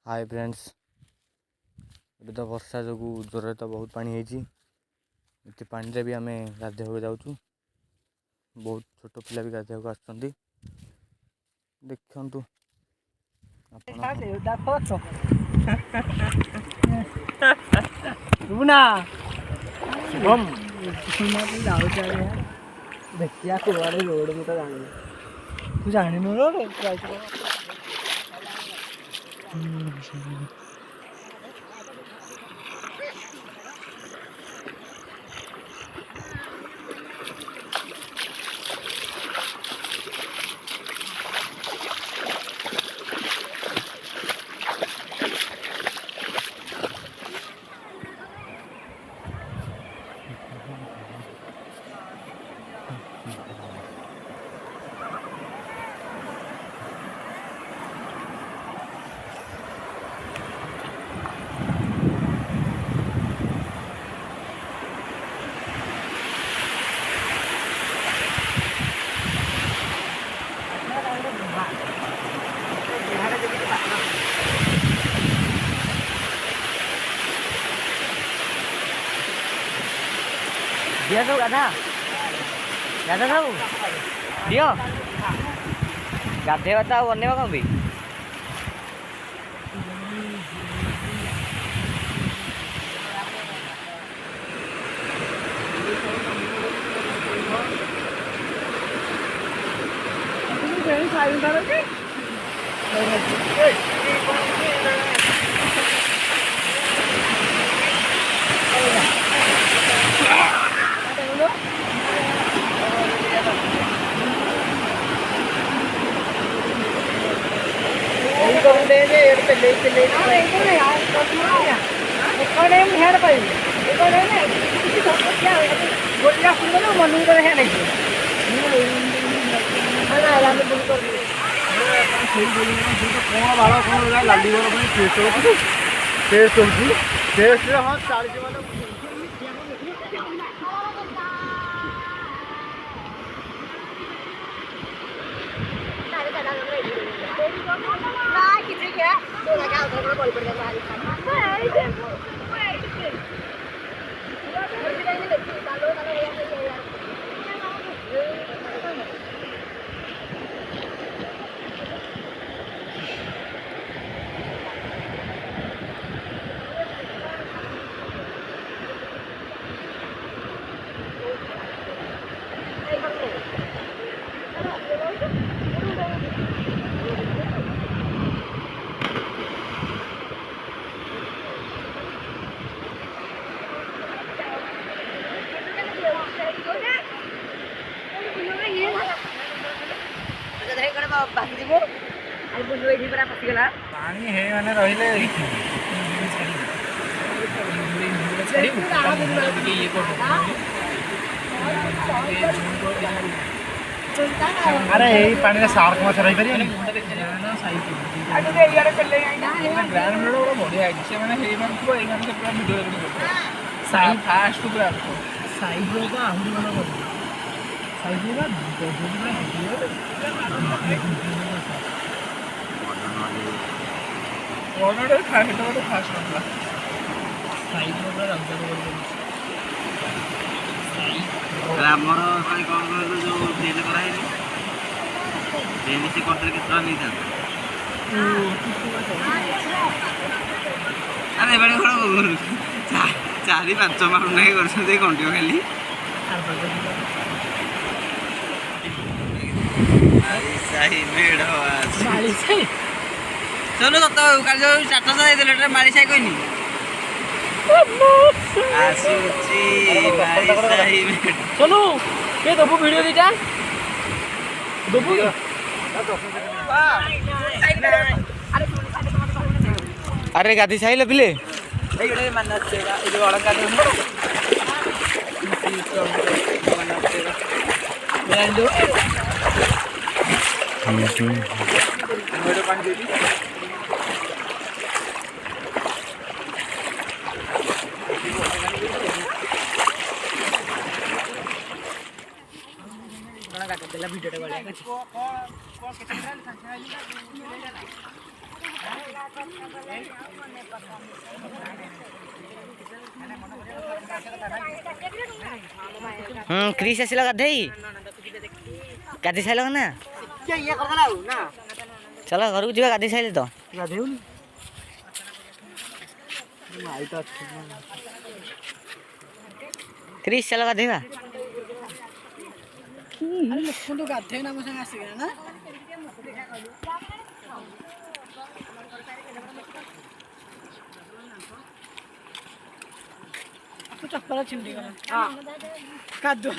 Hi friends, ये तो वर्षा जो ज्वर तो बहुत पानी होती पानी रे भी आम गाधे जाऊँ। बहुत छोट पिला भी गाधे आसुँच देखु देखिया कुआड़े रोड में तो जाने तू जाने में road dia tuh gak ada tahu dia gak ada tahu warna apa kamu पानी है मैंने रहिले अरे यही पानी में सार्क माछ रही पारे बढ़िया फास्ट पूरा साइज आमर कौन जो ट्रेन कराई ट्रेन से करते केतना नहीं था अरे बड़े बड़ 4-5 मार नहीं कर कंटिन्यू खाली चलो कल जो स्टाटस देते मारी साई कहनी चलो ये दबू वीडियो दीटा दबू अरे गाधी साइल पिले वीडियो क्रिस आसिल गाधे गाधे साइल ना चल घर को जा गाधे साइले तो क्रिस चल गाधेवा चप्पल चिमटी गला कादुआ